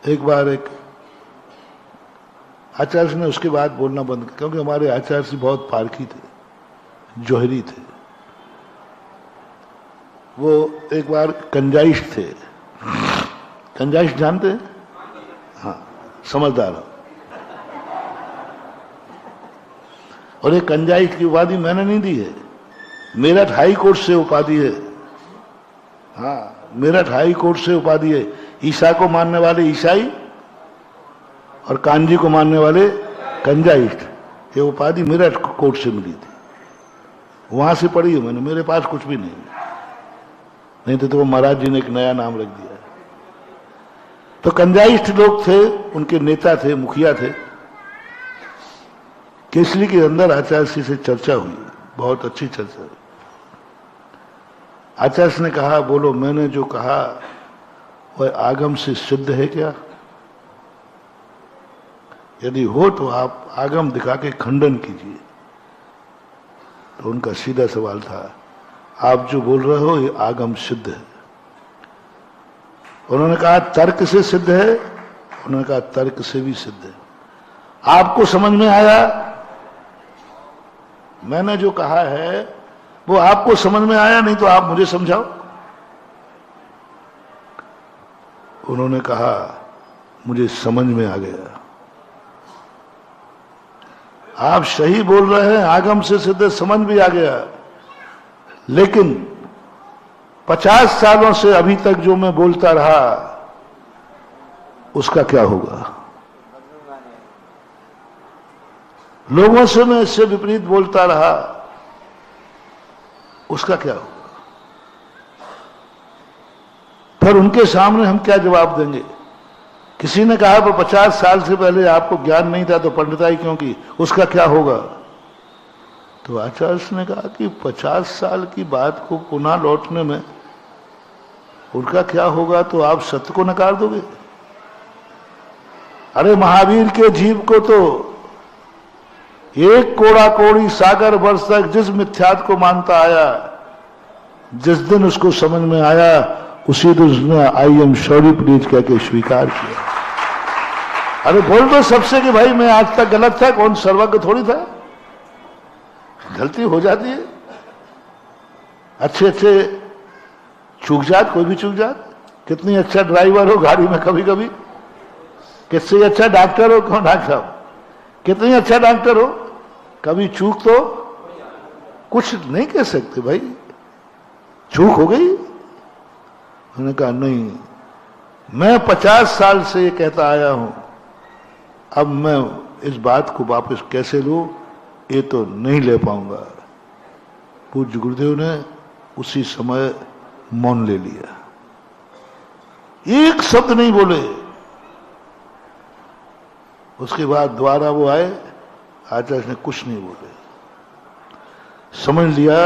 एक बार एक आचार्य ने उसके बाद बोलना बंद किया, क्योंकि हमारे आचार्य जी बहुत पारखी थे, जोहरी थे। वो एक बार कंजाइश थे। कंजाइश जानते हैं? हाँ, समझदार हो। और एक कंजाइश की उपाधि मैंने नहीं दी है, मेरठ हाई कोर्ट से उपाधि है। हाँ, मेरठ हाई कोर्ट से उपाधि है। ईसा को मानने वाले ईसाई और कांजी को मानने वाले कंजाइस्ट, ये उपाधि मेरठ कोर्ट से मिली थी। वहां से पढ़ी है मैंने, मेरे पास कुछ भी नहीं तो महाराज जी ने एक नया नाम रख दिया। तो कंजाइस्ट लोग थे, उनके नेता थे, मुखिया थे। केसरी के अंदर आचार्य जी से चर्चा हुई, बहुत अच्छी चर्चा हुई। आचार्य ने कहा, बोलो मैंने जो कहा वह आगम से सिद्ध है क्या? यदि हो तो आप आगम दिखा के खंडन कीजिए। तो उनका सीधा सवाल था, आप जो बोल रहे हो ये आगम सिद्ध है। उन्होंने कहा तर्क से सिद्ध है? उन्होंने कहा तर्क से भी सिद्ध है। आपको समझ में आया? मैंने जो कहा है वो आपको समझ में आया? नहीं तो आप मुझे समझाओ। उन्होंने कहा मुझे समझ में आ गया, आप सही बोल रहे हैं, आगम से सिद्ध, समझ भी आ गया। लेकिन 50 सालों से अभी तक जो मैं बोलता रहा उसका क्या होगा? लोगों से मैं इससे विपरीत बोलता रहा, उसका क्या होगा? फिर उनके सामने हम क्या जवाब देंगे? किसी ने कहा वो 50 साल से पहले आपको ज्ञान नहीं था तो पंडिताई क्यों की, उसका क्या होगा? तो आचार्य ने कहा कि 50 साल की बात को पुनः लौटने में उनका क्या होगा, तो आप सत्य को नकार दोगे? अरे महावीर के जीव को तो एक कोड़ा कोड़ी सागर वर्ष तक जिस मिथ्यात को मानता आया, जिस दिन उसको समझ में आया उसी दिन उसने आई एम सॉरी प्लीज कह के स्वीकार किया। अरे बोल दो सबसे कि भाई मैं आज तक गलत था, कौन सर्वज्ञ थोड़ी था, गलती हो जाती है। अच्छे चूक जात, कोई भी चूक जात। कितनी अच्छा ड्राइवर हो गाड़ी में कभी कभी, किससे अच्छा डॉक्टर हो, कौन डॉक्टर साहब, कितनी अच्छा डॉक्टर हो, कभी चूक तो कुछ नहीं कह सकते भाई, चूक हो गई। उन्होंने कहा नहीं, मैं 50 साल से ये कहता आया हूं, अब मैं इस बात को वापस कैसे लूं, ये तो नहीं ले पाऊंगा। पूज्य गुरुदेव ने उसी समय मौन ले लिया, एक शब्द नहीं बोले। उसके बाद दोबारा वो आए, आचार्य ने कुछ नहीं बोले। समझ लिया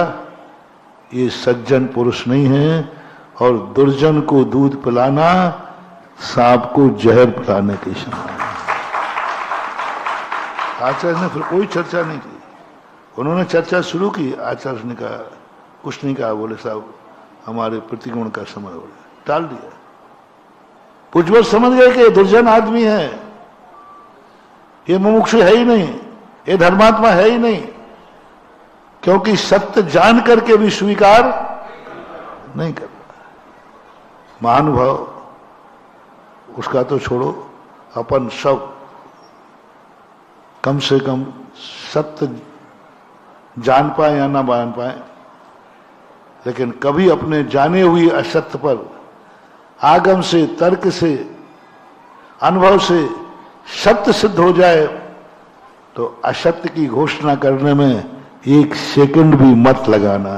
ये सज्जन पुरुष नहीं है, और दुर्जन को दूध पिलाना सांप को जहर पिलाने के समान। आचार्य ने फिर कोई चर्चा नहीं की। उन्होंने चर्चा शुरू की, आचार्य ने कहा कुछ नहीं कहा, बोले साहब हमारे प्रतिगमन का समय हो गया, टाल दिया। पूज्यवर समझ गए कि दुर्जन आदमी है, ये मुमुक्षु है ही नहीं, ये धर्मात्मा है ही नहीं, क्योंकि सत्य जान करके भी स्वीकार नहीं करता। महानुभाव उसका तो छोड़ो, अपन सब कम से कम सत्य जान पाए या ना जान पाए, लेकिन कभी अपने जाने हुई असत्य पर आगम से, तर्क से, अनुभव से सत्य सिद्ध हो जाए तो असत्य की घोषणा करने में एक सेकंड भी मत लगाना।